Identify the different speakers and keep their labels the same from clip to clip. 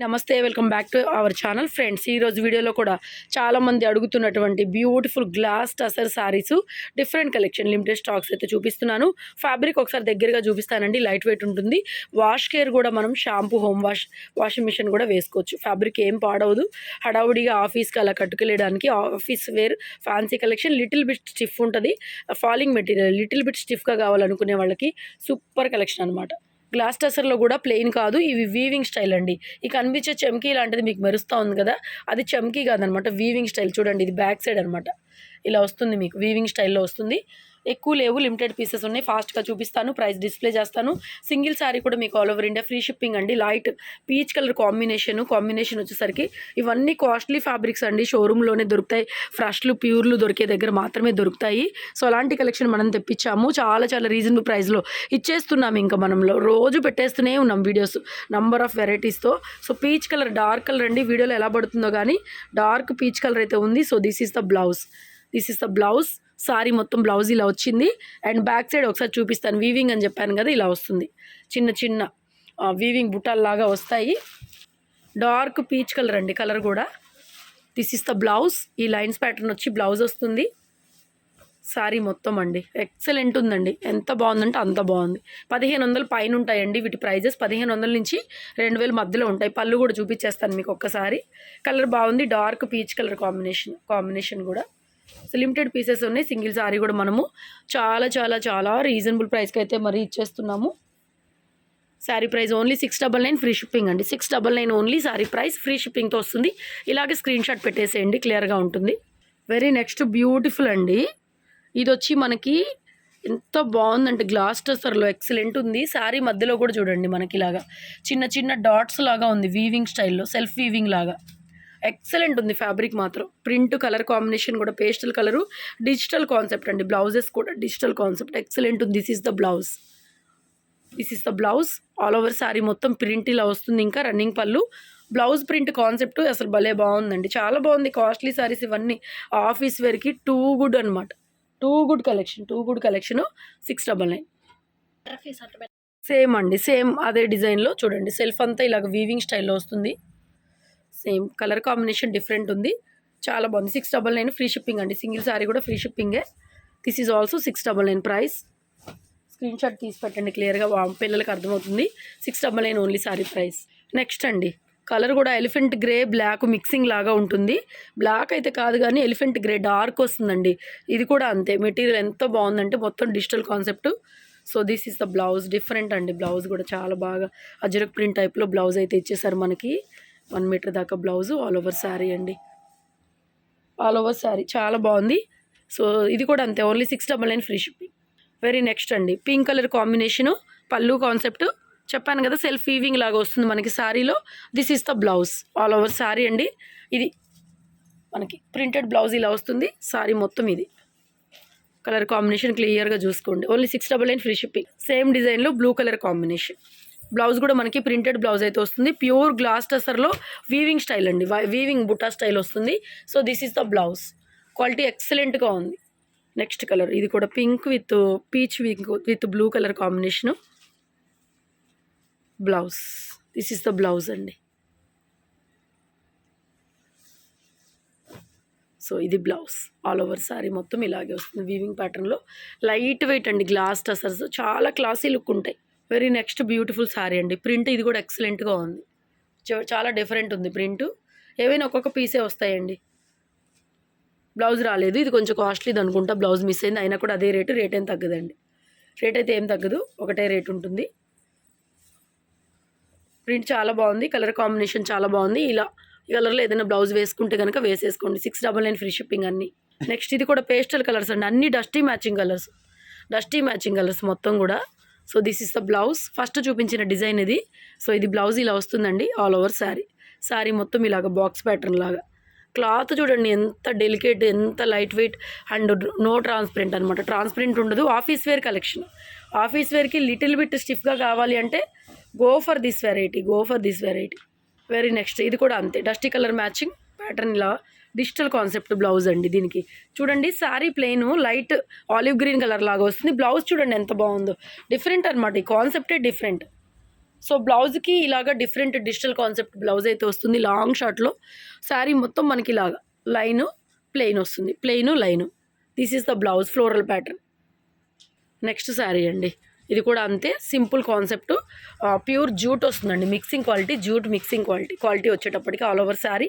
Speaker 1: నమస్తే, welcome back to our channel friends. ఈరోజు వీడియోలో కూడా చాలామంది అడుగుతున్నటువంటి beautiful glass tussar sarees different collection limited stocks అయితే చూపిస్తున్నాను. ఫ్యాబ్రిక్ ఒకసారి దగ్గరగా చూపిస్తానండి. లైట్ వెయిట్ ఉంటుంది. వాష్ కేర్ కూడా మనం షాంపూ వాషింగ్ మిషన్ కూడా వేసుకోవచ్చు. ఫ్యాబ్రిక్ ఏం పాడవదు. హడావుడిగా ఆఫీస్కి అలా కట్టుకెళ్ళడానికి office wear fancy collection. Little bit stiff ఉంటుంది. ఫాలింగ్ మెటీరియల్ లిటిల్ బిట్ స్టిఫ్గా కావాలనుకునే వాళ్ళకి సూపర్ కలెక్షన్ అనమాట. గ్లాస్ టసర్లో కూడా ప్లెయిన్ కాదు, ఇవి వీవింగ్ స్టైల్ అండి. ఈ కనిపించే చమ్కీ లాంటిది మీకు మెరుస్తూ ఉంది కదా, అది చమ్కీ కాదనమాట, వీవింగ్ స్టైల్. చూడండి, ఇది బ్యాక్ సైడ్ అనమాట. ఇలా వస్తుంది, మీకు వీవింగ్ స్టైల్లో వస్తుంది. ఎక్కువ లేవు, లిమిటెడ్ పీసెస్ ఉన్నాయి. ఫాస్ట్గా చూపిస్తాను, ప్రైస్ డిస్ప్లే చేస్తాను. సింగిల్ శారీ కూడా మీకు all over India free shipping అండి. లైట్ పీచ్ కలర్ కాంబినేషన్ వచ్చేసరికి ఇవన్నీ కాస్ట్లీ ఫ్యాబ్రిక్స్ అండి. షోరూంలోనే దొరుకుతాయి. ఫ్రెష్లు ప్యూర్లు దొరికే దగ్గర మాత్రమే దొరుకుతాయి. సో అలాంటి కలెక్షన్ మనం తెప్పించాము. చాలా చాలా రీజనబుల్ ప్రైస్లో ఇచ్చేస్తున్నాము. ఇంకా మనంలో రోజు పెట్టేస్తూనే ఉన్నాం వీడియోస్ నంబర్ ఆఫ్ వెరైటీస్తో. So peach colour, dark colour అండి. వీడియోలో ఎలా పడుతుందో కానీ డార్క్ పీచ్ కలర్ అయితే ఉంది. So this is the blouse. Sorry మొత్తం బ్లౌజ్ ఇలా వచ్చింది. అండ్ బ్యాక్ సైడ్ ఒకసారి చూపిస్తాను. వీవింగ్ అని చెప్పాను కదా, ఇలా వస్తుంది. చిన్న చిన్న వీవింగ్ బుట్టాల్లాగా వస్తాయి. డార్క్ పీచ్ కలర్ అండి, కలర్ కూడా. This is the blouse. ఈ లైన్స్ ప్యాటర్న్ వచ్చి బ్లౌజ్ వస్తుంది. సారీ మొత్తం అండి ఎక్సలెంట్ ఉందండి. ఎంత బాగుందంటే అంత బాగుంది. 1500 పైన ఉంటాయండి వీటి ప్రైజెస్. 1500 నుంచి 2000 మధ్యలో ఉంటాయి. పళ్ళు కూడా చూపించేస్తాను మీకు ఒక్కసారి. కలర్ బాగుంది, డార్క్ పీచ్ కలర్ కాంబినేషన్ కూడా. సో లిమిటెడ్ పీసెస్ ఉన్నాయి. సింగిల్ సారీ కూడా మనము చాలా చాలా చాలా రీజనబుల్ ప్రైస్కి అయితే మరీ ఇచ్చేస్తున్నాము. Saree price only 699 free shipping అండి. 699 ఓన్లీ శారీ ప్రైస్, ఫ్రీ షిప్పింగ్తో వస్తుంది. ఇలాగే స్క్రీన్ షాట్ పెట్టేసేయండి, క్లియర్గా ఉంటుంది. వెరీ నెక్స్ట్ బ్యూటిఫుల్ అండి. ఇది వచ్చి మనకి ఎంత బాగుందంటే గ్లాస్ టసర్లో ఎక్సలెంట్ ఉంది. శారీ మధ్యలో కూడా చూడండి, మనకి ఇలాగా చిన్న చిన్న డాట్స్ లాగా ఉంది, వీవింగ్ స్టైల్లో, సెల్ఫ్ వీవింగ్ లాగా. ఎక్సలెంట్ ఉంది ఫ్యాబ్రిక్ మాత్రం. ప్రింట్ కలర్ కాంబినేషన్ కూడా పేస్టల్ కలరు, డిజిటల్ కాన్సెప్ట్ అండి. బ్లౌజెస్ కూడా డిజిటల్ కాన్సెప్ట్, ఎక్సలెంట్ ఉంది. This is the blouse. All over sari మొత్తం ప్రింట్ ఇలా వస్తుంది. ఇంకా రన్నింగ్ పళ్ళు, బ్లౌజ్ ప్రింట్ కాన్సెప్ట్ అసలు భలే బాగుందండి. చాలా బాగుంది. కాస్ట్లీ శారీస్ ఇవన్నీ ఆఫీస్ వేర్కి టూ గుడ్ అనమాట. Too good collection. 699 సేమ్ అండి. సేమ్ అదే డిజైన్లో చూడండి. సెల్ఫ్ అంతా ఇలాగ వీవింగ్ స్టైల్లో వస్తుంది. సేమ్ కలర్ కాంబినేషన్ డిఫరెంట్ ఉంది. చాలా బాగుంది. 699 ఫ్రీ షిప్పింగ్ అండి. సింగిల్ శారీ కూడా ఫ్రీ షిప్పింగే. This is also 699 price. Screenshot తీసి పెట్టండి, క్లియర్గా పిల్లలకి అర్థమవుతుంది. 699 ఓన్లీ శారీ ప్రైస్. నెక్స్ట్ అండి, కలర్ కూడా ఎలిఫెంట్ గ్రే బ్లాక్ మిక్సింగ్ లాగా ఉంటుంది. బ్లాక్ అయితే కాదు కానీ ఎలిఫెంట్ గ్రే డార్క్ వస్తుందండి. ఇది కూడా అంతే. మెటీరియల్ ఎంత బాగుందంటే మొత్తం digital concept. So this is the blouse. Different అండి. బ్లౌజ్ కూడా చాలా బాగా అజరక్ ప్రింట్ టైప్లో బ్లౌజ్ అయితే ఇచ్చేసారు మనకి. 1 మీటర్ దాకా బ్లౌజు. ఆల్ ఓవర్ శారీ అండి. ఆల్ ఓవర్ శారీ చాలా బాగుంది. సో ఇది కూడా అంతే, only 699 free shipping. Very next అండి, పింక్ కలర్ కాంబినేషను, పళ్ళు కాన్సెప్ట్ చెప్పాను కదా, సెల్ఫ్ వీవింగ్ లాగా వస్తుంది మనకి శారీలో. This is the blouse. All over sari అండి. ఇది మనకి ప్రింటెడ్ బ్లౌజ్ ఇలా వస్తుంది. శారీ మొత్తం ఇది కలర్ కాంబినేషన్ క్లియర్గా చూసుకోండి. Only 699 free shipping. సేమ్ డిజైన్లో బ్లూ కలర్ కాంబినేషన్. బ్లౌజ్ కూడా మనకి ప్రింటెడ్ బ్లౌజ్ అయితే వస్తుంది. ప్యూర్ గ్లాస్ టసర్లో వీవింగ్ స్టైల్ అండి, వీవింగ్ బుట్టా స్టైల్ వస్తుంది. So this is the blouse. Quality ఎక్సలెంట్గా ఉంది. నెక్స్ట్ కలర్, ఇది కూడా pink with peach with blue colour combination. Blouse. This is the blouse అండి. సో ఇది బ్లౌజ్. ఆల్ ఓవర్ శారీ మొత్తం ఇలాగే వస్తుంది వీవింగ్ ప్యాటర్న్లో. లైట్ వెయిట్ అండి, గ్లాస్ టసర్స్ చాలా క్లాసీ లుక్ ఉంటాయి. వెరీ నెక్స్ట్ బ్యూటిఫుల్ శారీ అండి. ప్రింట్ ఇది కూడా ఎక్సలెంట్గా ఉంది. చాలా డిఫరెంట్ ఉంది ప్రింట్. ఏవైనా ఒక్కొక్క పీసే వస్తాయండి. బ్లౌజ్ రాలేదు. ఇది కొంచెం కాస్ట్లీది అనుకుంటా, బ్లౌజ్ మిస్ అయింది. అయినా కూడా అదే రేట్ ఏం తగ్గదండి. రేట్ అయితే ఏం తగ్గదు, ఒకటే రేట్ ఉంటుంది. ప్రింట్ చాలా బాగుంది. కలర్ కాంబినేషన్ చాలా బాగుంది. ఇలా ఈ కలర్లో ఏదైనా బ్లౌజ్ వేసుకుంటే కనుక వేసేసుకోండి. 699 ఫ్రీ షిప్పింగ్ అన్నీ. నెక్స్ట్ ఇది కూడా పేస్టల్ కలర్స్ అండి. అన్నీ డస్టీ మ్యాచింగ్ కలర్స్ మొత్తం కూడా. So this is the blouse. First చూపించిన డిజైన్ ఇది. సో ఇది బ్లౌజ్ ఇలా వస్తుందండి. ఆల్ ఓవర్ శారీ మొత్తం ఇలాగ బాక్స్ ప్యాటర్న్ లాగా. క్లాత్ చూడండి ఎంత డెలికేట్, ఎంత light weight and no transparent అనమాట. ట్రాన్స్పరెంట్ ఉండదు. Office wear collection. ఆఫీస్ వేర్కి లిటిల్ బిట్ స్టిఫ్గా కావాలి అంటే go for this variety. Very next, ఇది కూడా అంతే. డస్టీ కలర్ మ్యాచింగ్ ప్యాటర్న్ ఇలా డిజిటల్ కాన్సెప్ట్ బ్లౌజ్ అండి. దీనికి చూడండి, sari plain light olive green colour లాగా వస్తుంది. బ్లౌజ్ చూడండి ఎంత బాగుందో. డిఫరెంట్ అనమాట. ఈ కాన్సెప్టే డిఫరెంట్. సో బ్లౌజ్కి ఇలాగా డిఫరెంట్ డిజిటల్ కాన్సెప్ట్ బ్లౌజ్ అయితే వస్తుంది. లాంగ్ షార్ట్లో శారీ మొత్తం మనకి ఇలాగా లైను ప్లెయిన్ వస్తుంది, plain line. This is the blouse floral pattern. Next saree అండి, ఇది కూడా అంతే సింపుల్ కాన్సెప్ట్. ప్యూర్ జూట్ వస్తుందండి, mixing quality, jute mixing quality వచ్చేటప్పటికి all over saree.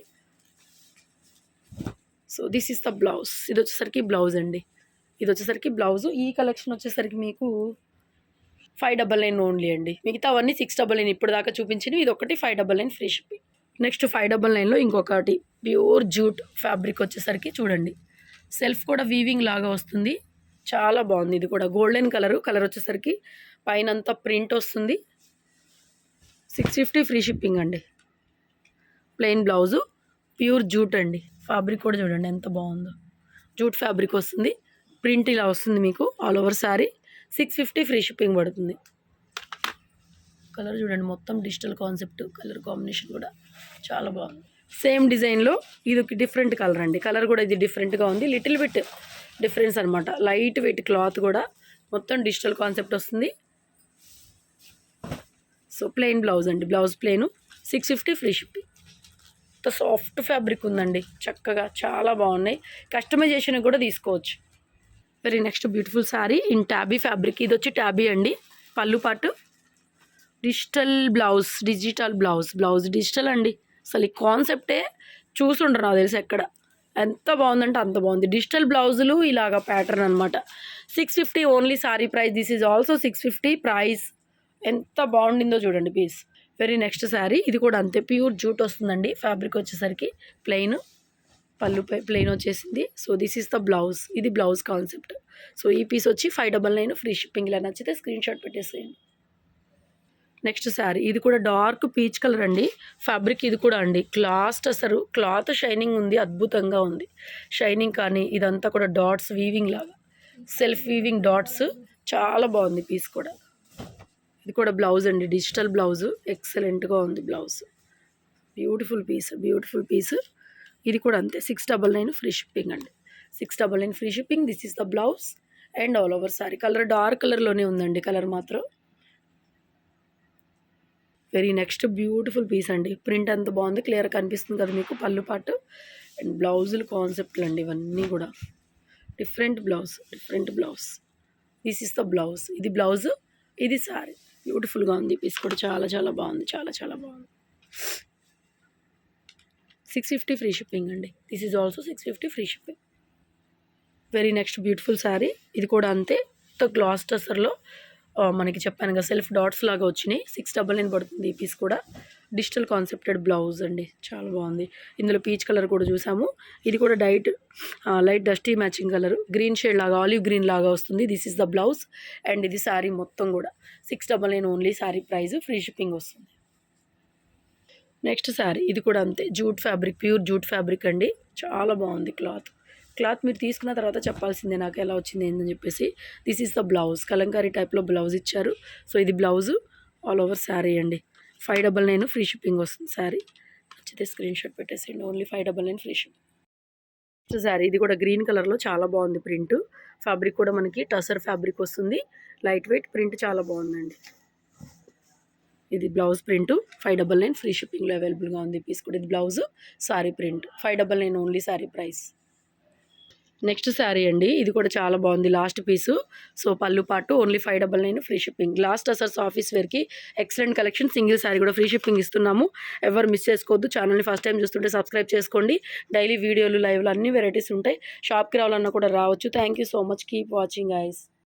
Speaker 1: So this is the blouse. ఇది వచ్చేసరికి బ్లౌజ్ అండి, ఇది వచ్చేసరికి బ్లౌజు. ఈ కలెక్షన్ వచ్చేసరికి మీకు 599 ఓన్లీ అండి. మిగతా అవన్నీ 699 ఇప్పుడు దాకా చూపించినవి. ఇది ఒకటి 599 ఫ్రీ షిప్పింగ్. నెక్స్ట్ 599లో ఇంకొకటి ప్యూర్ జూట్ ఫ్యాబ్రిక్ వచ్చేసరికి చూడండి, సెల్ఫ్ కూడా వీవింగ్ లాగా వస్తుంది, చాలా బాగుంది. ఇది కూడా గోల్డెన్ కలర్ వచ్చేసరికి పైన అంతా ప్రింట్ వస్తుంది. 650 ఫ్రీ షిప్పింగ్ అండి. ప్లెయిన్ బ్లౌజు, ప్యూర్ జూట్ అండి. ఫ్యాబ్రిక్ కూడా చూడండి ఎంత బాగుందో, జూట్ ఫ్యాబ్రిక్ వస్తుంది, ప్రింట్ ఇలా వస్తుంది మీకు all over sari. 650 free shipping పడుతుంది. కలర్ చూడండి మొత్తం డిజిటల్ కాన్సెప్ట్, కలర్ కాంబినేషన్ కూడా చాలా బాగుంది. సేమ్ డిజైన్లో ఇది ఒక డిఫరెంట్ కలర్ అండి, కలర్ కూడా ఇది డిఫరెంట్గా ఉంది, లిటిల్ బిట్ డిఫరెన్స్ అనమాట. లైట్ వెయిట్ క్లాత్ కూడా మొత్తం డిజిటల్ కాన్సెప్ట్ వస్తుంది. సో ప్లెయిన్ బ్లౌజ్ అండి, blouse plain, 650 free shipping. Soft fabric ఉందండి, చక్కగా చాలా బాగున్నాయి. కస్టమైజేషన్ కూడా తీసుకోవచ్చు. Very next beautiful sari in tabby fabric. ఇది వచ్చి ట్యాబీ అండి, పళ్ళు పాటు డిజిటల్ బ్లౌజ్, బ్లౌజ్ డిజిటల్ అండి. అసలు ఈ కాన్సెప్టే చూసుండ్రు నాకు తెలిసి ఎక్కడ, ఎంత బాగుందంటే అంత బాగుంది. డిజిటల్ బ్లౌజులు ఇలాగ ప్యాటర్న్ అనమాట. 650 only saree price. This is also 650 price. ఎంత బాగుండిందో చూడండి పీస్. వెరీ నెక్స్ట్ శారీ, ఇది కూడా అంతే ప్యూర్ జూట్ వస్తుందండి. ఫ్యాబ్రిక్ వచ్చేసరికి ప్లెయిన్, పళ్ళుపై ప్లెయిన్ వచ్చేసింది. So this is the blouse, ఇది బ్లౌజ్ కాన్సెప్ట్. సో ఈ పీస్ వచ్చి 599 ఫ్రీ షిప్పింగ్. ఇలా నచ్చితే స్క్రీన్ షాట్ పెట్టేసేయండి. నెక్స్ట్ శారీ, ఇది కూడా డార్క్ పీచ్ కలర్ అండి. ఫ్యాబ్రిక్ ఇది కూడా అండి అసలు క్లాత్ షైనింగ్ ఉంది, అద్భుతంగా ఉంది షైనింగ్. కానీ ఇదంతా కూడా డాట్స్ వీవింగ్ లాగా, సెల్ఫ్ వీవింగ్ డాట్స్, చాలా బాగుంది పీస్ కూడా. ఇది కూడా బ్లౌజ్ అండి, డిజిటల్ బ్లౌజు, ఎక్సలెంట్గా ఉంది బ్లౌజ్. Beautiful piece. ఇది కూడా అంతే 699 ఫ్రీ షిప్పింగ్ అండి. 699 free shipping. This is the blouse and all over sorry. Colour dark కలర్లోనే ఉందండి, కలర్ మాత్రం. వెరీ నెక్స్ట్ బ్యూటిఫుల్ పీస్ అండి, ప్రింట్ ఎంత బాగుంది, క్లియర్ కనిపిస్తుంది కదా మీకు. పళ్ళు పాటు అండ్ బ్లౌజులు కాన్సెప్ట్లు అండి ఇవన్నీ కూడా. Different blouse. This is the blouse, ఇది బ్లౌజ్, ఇది సారీ. బ్యూటిఫుల్గా ఉంది పీస్ కూడా, చాలా బాగుంది, చాలా బాగుంది. 650 ఫ్రీ షిప్పింగ్ అండి. This is also 650 free shipping. Very next beautiful sari, ఇది కూడా అంతే గ్లాస్ టసర్లో మనకి చెప్పాను కదా సెల్ఫ్ డాట్స్ లాగా వచ్చినాయి. 699 పడుతుంది ఈ పీస్ కూడా. డిజిటల్ కాన్సెప్టెడ్ బ్లౌజ్ అండి, చాలా బాగుంది. ఇందులో పీచ్ కలర్ కూడా చూసాము. ఇది కూడా light dusty matching colour, green shade లాగా, ఆలివ్ గ్రీన్ లాగా వస్తుంది. This is the blouse and ఇది శారీ మొత్తం కూడా 699 only saree price. Free shipping వస్తుంది. నెక్స్ట్ శారీ, ఇది కూడా అంతే jute fabric, pure jute fabric అండి, చాలా బాగుంది క్లాత్ మీరు తీసుకున్న తర్వాత చెప్పాల్సిందే నాకు ఎలా వచ్చింది ఏంటని చెప్పేసి. This is the blouse, Kalamkari టైప్లో బ్లౌజ్ ఇచ్చారు. సో ఇది బ్లౌజు, ఆల్ ఓవర్ శారీ అండి. 599 ఫ్రీ షిప్పింగ్ వస్తుంది శారీ. నచ్చితే స్క్రీన్ షాట్ పెట్టేసేయండి. Only 599 free shipping. శారీ, ఇది కూడా గ్రీన్ కలర్లో చాలా బాగుంది ప్రింట్. ఫ్యాబ్రిక్ కూడా మనకి టసర్ ఫ్యాబ్రిక్ వస్తుంది, లైట్ వెయిట్ ప్రింట్, చాలా బాగుందండి. ఇది బ్లౌజ్ ప్రింట్ 599 ఫ్రీ షిప్పింగ్లో అవైలబుల్గా ఉంది పీస్ కూడా. ఇది blouse, sorry print 599 only sorry price. Next saree అండి, ఇది కూడా చాలా బాగుంది లాస్ట్ పీసు. సో పళ్ళు పాటు ఓన్లీ 599 ఫ్రీ షిప్పింగ్. లాస్ట్ అసర్స్ ఆఫీస్ వేర్కి ఎక్సలెంట్ కలెక్షన్. సింగిల్ శారీ కూడా ఫ్రీ షిప్పింగ్ ఇస్తున్నాము, ఎవరు మిస్ చేసుకోవద్దు. ఛానల్ని ఫస్ట్ టైం చూస్తుంటే సబ్స్క్రైబ్ చేసుకోండి. డైలీ వీడియోలు, లైవ్లు అన్ని వెరైటీస్ ఉంటాయి. షాప్కి రావాలన్నా కూడా రావచ్చు. Thank you so much, keep watching guys.